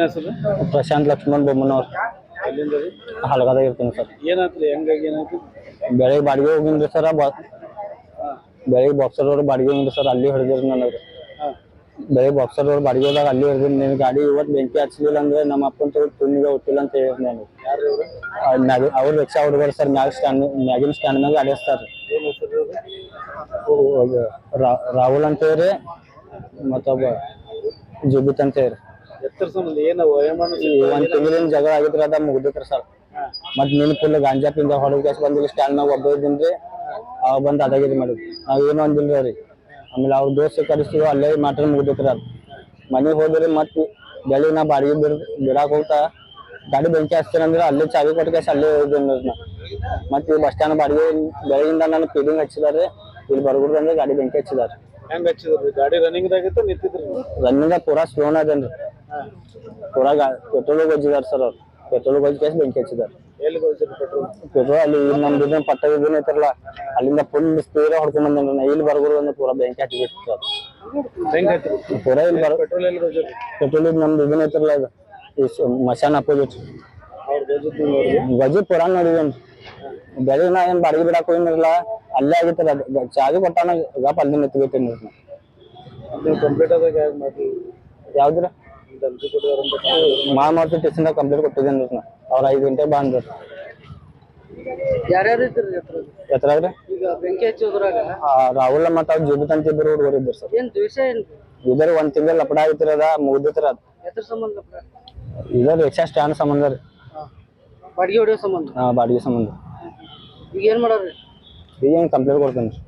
ಹೆಸರು? ಪ್ರಶಾಂತ್ ಲಕ್ಷ್ಮಣ್ ಬೊಮ್ಮನವ್ರು. ಎಲ್ಲಿಂದ ರೀ? ಹಲಗದಾಗ ಇರ್ತೀನಿ ಸರ್. ಏನಾತ್ರಿ? ಹೆಂಗಾಗಿ ಏನಾಯ್ತು? ಬೆಳಿಗ್ಗೆ ಬಾಡಿಗೆ ಹೋಗಿನ್ರಿ ಸರ್. ಬೆಳಿಗ್ಗೆ ಬಾಕ್ಸರ್ ಅವ್ರು ಬಾಡಿಗೆ ಹೋಗಿನ್ರಿ ಸರ್. ಅಲ್ಲಿ ಹಿಡಿದ್ರಿ ನನಗೆ. ಬೆಳಿಗ್ಗೆ ಬಾಕ್ಸರ್ ಅವ್ರು ಬಾಡಿಗೆ ಹೋದಾಗ ಅಲ್ಲಿ ಹಿಡಿದ್ರಿ. ನಿನ್ನ ಗಾಡಿ ಇವತ್ತು ಬೆಂಕಿ ಹಚ್ಚಲಿಲ್ಲ ಅಂದ್ರೆ ನಮ್ಮ ಅಪ್ಪನ ತುಣ್ಣಿಗೆ ಹುಟ್ಟಿಲ್ಲ ಅಂತ ಹೇಳಿ ನಾನು. ಅವ್ರು ರಿಕ್ಷಾ ಹುಡುಗರು ಸರ್. ಮ್ಯಾಗಿನ ಸ್ಟ್ಯಾಂಡ್ ಮ್ಯಾಗ ಗಾಡಿ ಹಚ್ತಾರೆ. ರಾಹುಲ್ ಅಂತ ಹೇಳ್ರಿ, ಮತ್ತೊಬ್ಬ ಜುಬಿತ್ ಅಂತ ಹೇಳ್ರಿ. ಎತ್ತರ ಸಂಬಂಧ ಏನು ಒಂದ್ ತಿಂಗಳಿನ ಜಗಳ ಆಗಿದ್ರಿ, ಅದ ಮುಗ್ದಿತ್ರಿ ಸರ್. ಮತ್ ನೀನ್ ಫುಲ್ ಗಾಂಜಾ ಪಿಂದ ಹೊಡೆದ ಕೇಸ್ ಬಂದಿಲ್ಲ. ಸ್ಟ್ಯಾಂಡ್ ಮ್ಯಾಗ ಒಬ್ಬ ಇದ್ದೀನ್ರಿ, ಅವ್ ಬಂದ್ ಅದಾಗಿದ್ ಮಾಡಿದ್ವಿ. ನಾವ್ ಏನು ಅಂದಿಲ್ರಿ ಅವ್ರಿಗೆ. ಆಮೇಲೆ ಅವ್ರ ದೋಸ್ತ ಕರೆಸ್ತೀವಿ, ಅಲ್ಲೇ ಮಾತ್ರ ಮುಗ್ದಿತ್ರಿ. ಅದು ಮನೆಗೆ ಹೋದ್ರಿ. ಮತ್ ಬೆಳಿಗ್ಗೆ ನಾ ಬಾಡಿಗೆ ಬಿಡಾಕ್ ಹೋಗ್ತಾ ಗಾಡಿ ಬೆಂಕಿ ಹಚ್ತೀರಂದ್ರೆ ಅಲ್ಲೇ ಚಾವಿ ಕೊಟ್ಟ ಕೇಸ್ ಅಲ್ಲೇ ಹೋಗಿದ್ರಿ. ಮತ್ ಈ ಬಸ್ ಸ್ಟ್ಯಾಂಡ್ ಬಾಡಿಗೆ ಬೆಳಗಿಂದ ನಾನು ಫೀಲಿಂಗ್ ಹಚ್ಚಿದಾರೆ. ಇಲ್ಲಿ ಬರ್ಗುಡ್ದು ಅಂದ್ರೆ ಗಾಡಿ ಬೆಂಕಿ ಹಚ್ಚಿದಾರೆ. ಹೆಂಗ್ ಹಚ್ಚಿದ್ರಿ? ಗಾಡಿ ರನ್ನಿಂಗ್ ದಾಗಿತ್ತು ನಿಂತಿದ್ರಿ? ರನ್ನಿಂಗ್ ಪೂರಾ ಸ್ಲೋನ್ ಅದೇನ್ರಿ. ಪೂರಾ ಪೆಟ್ರೋಲ್ ಗೊಜ್ಜಿದಾರೆ ಸರ್ ಅವ್ರು. ಪೆಟ್ರೋಲ್ ಗೊಜ್ಜಿ ಕೇಸ್ ಬೆಂಕಿ ಹಚ್ಚಿದಾರೆ. ಎಲ್ಲಿ ಹೋಗ್ತಿದ್ರಿ ಪೆಟ್ರೋಲ್? ಪೆಟ್ರೋಲ್ ಅಲ್ಲಿ ನಮ್ದು ಪಟ್ಟ ಇದನ್ನ ಐತ್ರಲ್ಲ, ಅಲ್ಲಿಂದ ಫುಲ್ ಸ್ಪೀಡ್ ಹೊಡ್ಕೊಂಡ್ ಬಂದೇನ್ರಿ. ಇಲ್ಲಿ ಬರ್ಗುಡ್ದು ಅಂದ್ರೆ ಪೂರಾ ಬೆಂಕಿ ಹಚ್ಚಿಬಿಟ್ಟು ಪೂರಾ ಇಲ್ಲಿ ಪೆಟ್ರೋಲ್ ಎಲ್ಲಿ ಹೋಗ್ತಿದ್ರಿ? ಪೆಟ್ರೋಲ್ ಇದು ನಮ್ದು ಇದನ್ನ ಐತ್ರಲ್ಲ, ಇದು ಈ ಮಶಾನ್ ಅಪೋಸಿಟ್ ಗಜ್ಜಿ ಪುರಾಣ ನೋಡಿದೇನ್ರಿ. ಬೆಳಿಗ್ಗೆ ನಾ ಏನ್ ಬಾಡಿಗೆ ಬಿಡಾಕ್ ಹೋಗಿನಿರಲ್ಲ, ಅಲ್ಲೇ ಆಗಿತ್ತಲ್ಲ. ಚಾವಿ ಕೊಟ್ಟಾನ ಗಪ್ ಅಲ್ಲಿ ನಿಂತ್ಬಿಟ್ಟೇನಿ. ಕಂಪ್ಲೀಟ್ ಆದಾಗ ಯಾಕೆ ಮಾಡಿ? ಯಾವ್ದ್ರ ಮಾಮೂಲಿ ಸ್ಟೇಷನ್ ಕಂಪ್ಲೀಟ್ ಕೊಟ್ಟಿದ್ದೇನ್ರಿ ನಾ. ಅವ್ರ 5 ಗಂಟೆಗೆ ಬಾ ಅಂದ್ರಿ. ಯಾರ್ಯಾರು ಇದ್ರಿ ಎತ್ತರಾಗ್ರಿ? ಈಗ ಬೆಂಕಿ ಹಚ್ಚೋದ್ರಾಗ ರಾಹುಲ್ ಮತ್ತ ಅವ್ರ ಜೀಬಿತ್ ಅಂತ ಇಬ್ಬರು ಹುಡುಗರು ಇದ್ರು ಸರ್. ಏನ್ ದ್ವೇಷ ಏನ್? ಇದ್ರ ಒಂದ್ ತಿಂಗಳ ಲಪಡ ಆಗಿತ್ರಿ, ಅದ ಮುಗ್ದಿತ್ರಿ. ಅದ್ ಎದ್ರ ಸಂಬಂಧ? ಇದ್ರ ರಿಕ್ಷಾ ಸ್ಟ್ಯಾಂಡ್ ಸಂಬಂಧ ರೀ. ಬಾಡಿಗೆ ಹೊಡಿಯೋ ಸಂಬಂಧ? ಬಾಡಿಗೆ ಸಂಬಂಧ. ಈಗ ಏನ್ ಮಾಡೋರಿ? ಈಗ ಏನ್ ಕಂಪ್ಲೇಂಟ್ ಕೊಡ್ತೇನ್ರಿ.